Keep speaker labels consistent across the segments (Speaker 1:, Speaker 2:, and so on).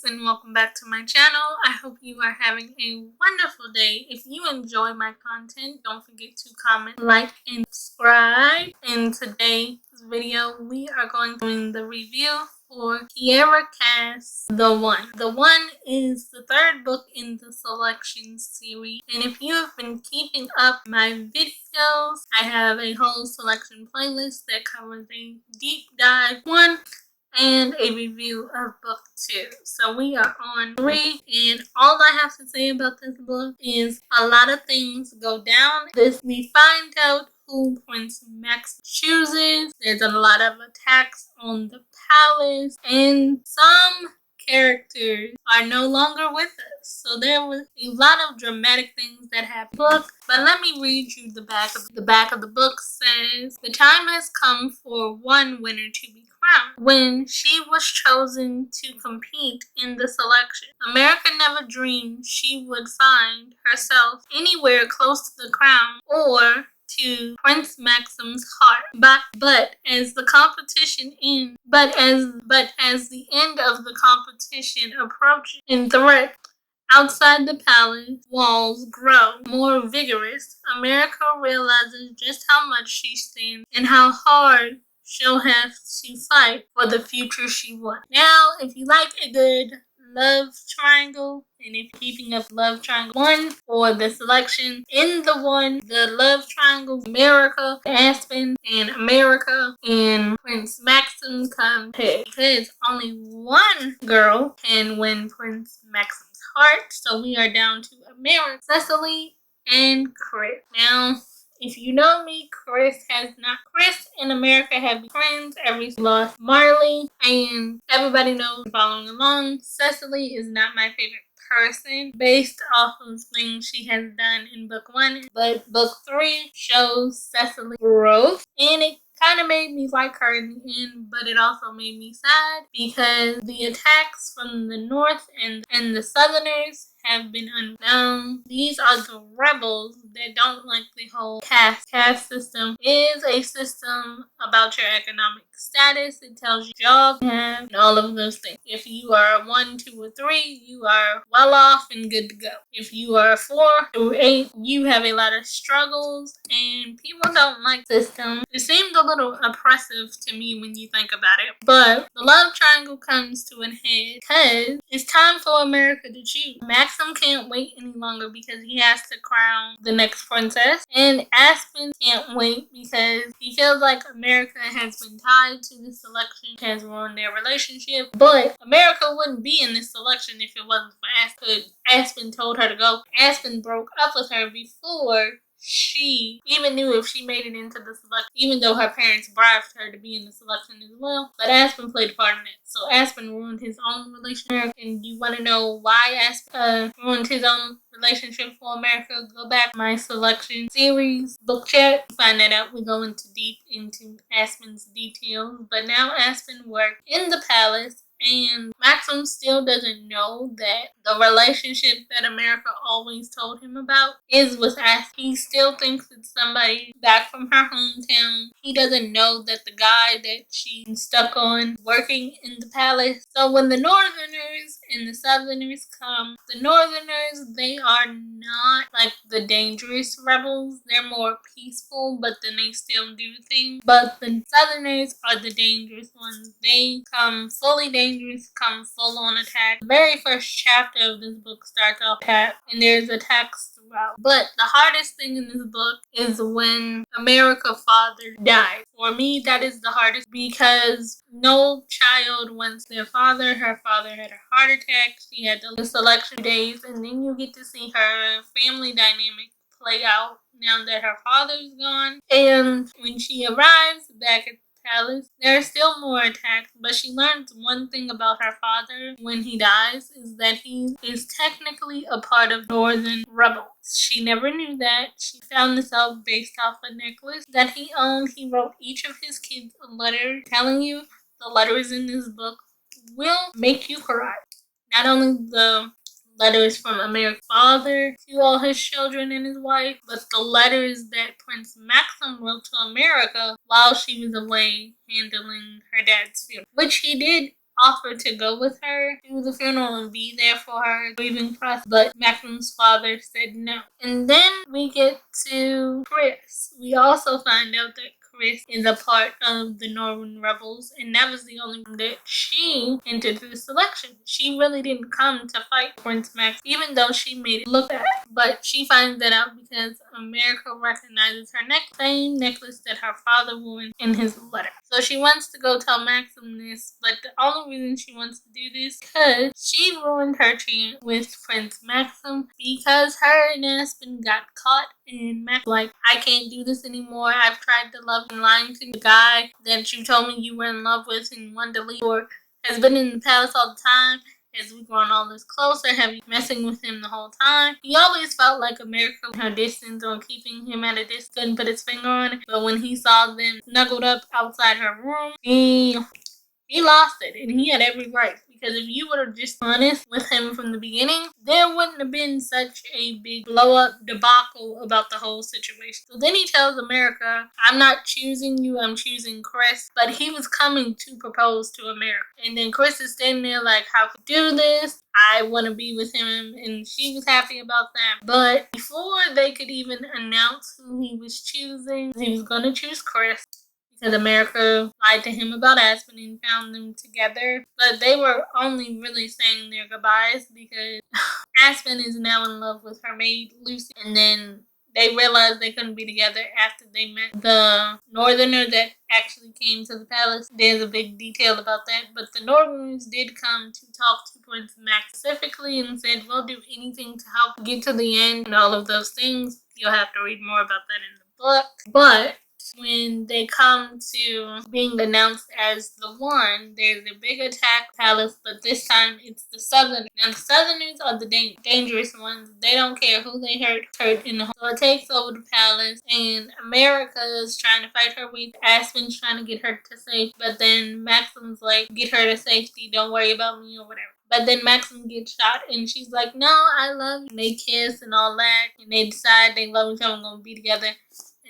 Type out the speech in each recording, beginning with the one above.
Speaker 1: and welcome back to my channel. I hope you are having a wonderful day. If you enjoy my content, don't forget to comment, like, and subscribe. In today's video, we are going to do the review for Kiera Cass, The One. The One is the third book in the selection series, and if you have been keeping up my videos, I have a whole selection playlist that covers a deep dive one and a review of book 2. So we are on 3, and all I have to say about this book is a lot of things go down. We find out who Prince Maxon chooses. There's a lot of attacks on the palace, and some characters are no longer with us. So there was a lot of dramatic things that happened in the book. But let me read you the back of the back of the book. Says the time has come for one winner to be crowned. When she was chosen to compete in the selection, America never dreamed she would find herself anywhere close to the crown or to Prince Maxon's heart. But as the competition ends, as the end of the competition approaches and threat outside the palace walls grow more vigorous, America realizes just how much she stands and how hard she'll have to fight for the future she wants. Now, if you like a good love triangle, and if you're keeping up love triangle 1 for the selection, in the 1, the love triangle, America, Aspen, and America, and Prince Maxon come head. Because only one girl can win Prince Maxon's heart, so we are down to America, Cecily, and Chris. Now, if you know me, Chris and America have been friends ever since lost Marley, and everybody knows following along, Cecily is not my favorite person based off of things she has done in book 1, but book 3 shows Cecily's growth, and it kind of made me like her in the end, but it also made me sad because the attacks from the North and the Southerners have been unknown. These are the rebels that don't like the whole caste. Caste system is a system about your economic status. It tells you jobs you have and all of those things. If you are 1, 2, or 3, you are well off and good to go. If you are 4 through 8, you have a lot of struggles, and people don't like the system. It seemed a little oppressive to me when you think about it. But the love triangle comes to an head because it's time for America to choose. Maxon can't wait any longer because he has to crown the next princess, and Aspen can't wait because he feels like America has been tied to this selection, has ruined their relationship. But America wouldn't be in this selection if it wasn't for Aspen. Aspen told her to go. Aspen broke up with her before she even knew if she made it into the selection, even though her parents bribed her to be in the selection as well. But Aspen played a part in it. So Aspen ruined his own relationship. And you want to know why Aspen ruined his own relationship for America? Go back to my selection series book chat. Find that out. We go deep into Aspen's details. But now Aspen worked in the palace, and Maxon still doesn't know that the relationship that America always told him about is with Aspen. He still thinks it's somebody back from her hometown. He doesn't know that the guy that she's stuck on working in the palace. So when the Northerners and the Southerners come, the Northerners, they are not like the dangerous rebels. They're more peaceful, but then they still do things. But the Southerners are the dangerous ones. They come fully dangerous, come full on attack. The very first chapter of this book starts off attack, and there's attacks throughout. But the hardest thing in this book is when America's father died. For me, that is the hardest because no child wants their father. Her father had a heart attack. She had the selection days, and then you get to see her family dynamic play out now that her father's gone. And when she arrives back at palace, there are still more attacks, but she learns one thing about her father when he dies is that he is technically a part of Northern rebels. She never knew that. She found this out based off a necklace that he owned. He wrote each of his kids a letter telling you the letters in this book will make you cry. Not only the letters from America's father to all his children and his wife, but the letters that Prince Maxon wrote to America while she was away handling her dad's funeral, which he did offered to go with her to the funeral and be there for her grieving process, but Maxon's father said no. And then we get to Chris. We also find out that Chris is a part of the Northern Rebels, and that was the only time that she entered the selection. She really didn't come to fight Prince Max, even though she made it look bad. But she finds that out because America recognizes her same necklace that her father wore in his letter. So she wants to go tell Maxon this, but the only reason she wants to do this is because she ruined her chance with Prince Maxon, because her and Aspen got caught, and Max like, I can't do this anymore. I've tried to love and lying to the guy that you told me you were in love with and wanted to leave, or has been in the palace all the time. As we've grown all this closer, have you messing with him the whole time? He always felt like America, her distance or keeping him at a distance, couldn't put his finger on it. But when he saw them snuggled up outside her room, he lost it, and he had every right. Because if you would have just been honest with him from the beginning, there wouldn't have been such a big blow-up debacle about the whole situation. So then he tells America, I'm not choosing you, I'm choosing Chris. But he was coming to propose to America. And then Chris is standing there like, how could you do this? I want to be with him, and she was happy about that. But before they could even announce who he was choosing, he was going to choose Chris, because America lied to him about Aspen and found them together. But they were only really saying their goodbyes because Aspen is now in love with her maid, Lucy. And then they realized they couldn't be together after they met the Northerner that actually came to the palace. There's a big detail about that. But the Northerners did come to talk to Prince Max specifically and said, we'll do anything to help get to the end and all of those things. You'll have to read more about that in the book. But when they come to being announced as the one, there's a big attack palace, but this time it's the Southerners. Now the Southerners are the dangerous ones. They don't care who they hurt in the home. So it takes over the palace, and America is trying to fight her way. Aspen's trying to get her to safety, but then Maxon's like, get her to safety, don't worry about me or whatever. But then Maxon gets shot, and she's like, no, I love you. And they kiss and all that, and they decide they love each other and gonna be together.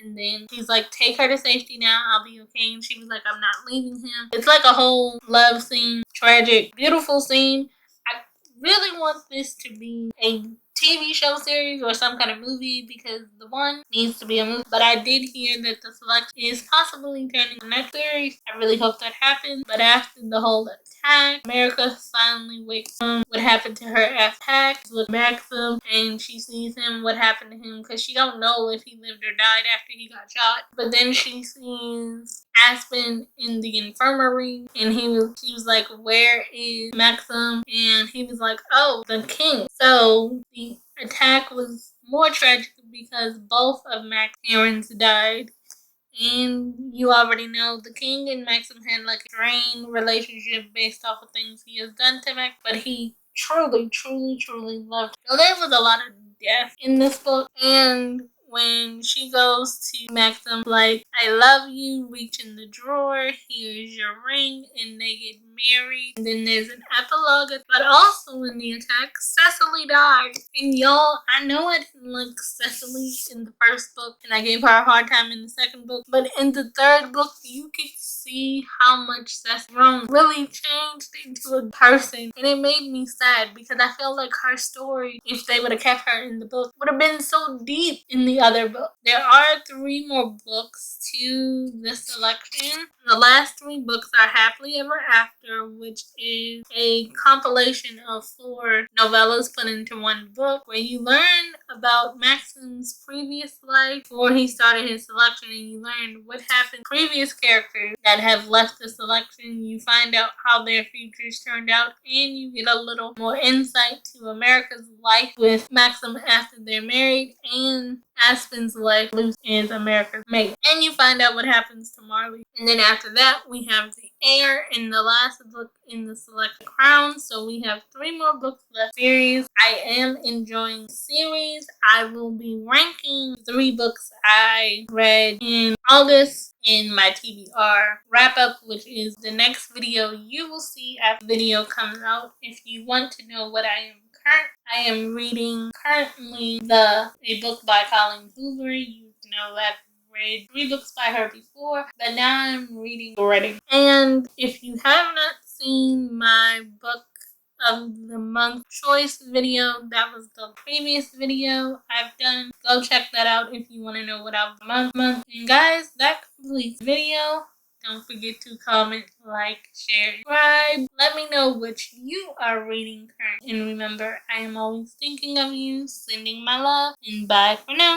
Speaker 1: And then he's like, take her to safety now, I'll be okay. And she was like, I'm not leaving him. It's like a whole love scene, tragic, beautiful scene. I really want this to be a TV show series or some kind of movie, because the one needs to be a movie. But I did hear that the selection is possibly turning the next series. I really hope that happens. But after the whole attack, America finally wakes up. What happened to her attack with Maxon, and she sees him, what happened to him, because she don't know if he lived or died after he got shot. But then she sees Aspen in the infirmary, and she was like, where is Maxon? And he was like, oh, the king. So the attack was more tragic because both of Max's parents died. And you already know the king and Maxon had like a strained relationship based off of things he has done to Max, but he truly, truly, truly loved her. So there was a lot of death in this book. And when she goes to Maxon, like, I love you, reach in the drawer, here's your ring, and they get married. And then there's an epilogue, but also in the attack, Cecily died. And y'all, I know I didn't like Cecily in the first book, and I gave her a hard time in the second book, but in the third book, you could see how much Cecily really changed into a person. And it made me sad, because I felt like her story, if they would have kept her in the book, would have been so deep in the other book. There are 3 more books to the selection. The last 3 books are Happily Ever After, which is a compilation of 4 novellas put into one book, where you learn about Maxon's previous life before he started his selection, and you learn what happened to previous characters that have left the selection. You find out how their futures turned out, and you get a little more insight to America's life with Maxon after they're married, and Aspen's life, Lucy is America's mate. And you find out what happens to Marley. And then after that, we have the heir in the last book in the Select Crown. So we have 3 more books left series. I am enjoying the series. I will be ranking 3 books I read in August in my TBR wrap up, which is the next video you will see after the video comes out. If you want to know what I am reading currently a book by Colleen Hoover. You know I've read 3 books by her before, but now I'm reading already. And if you have not seen my book of the month choice video, that was the previous video I've done. Go check that out if you want to know what I was month. And guys, that completes the video. Don't forget to comment, like, share, subscribe. Let me know what you are reading currently. And remember, I am always thinking of you, sending my love, and bye for now.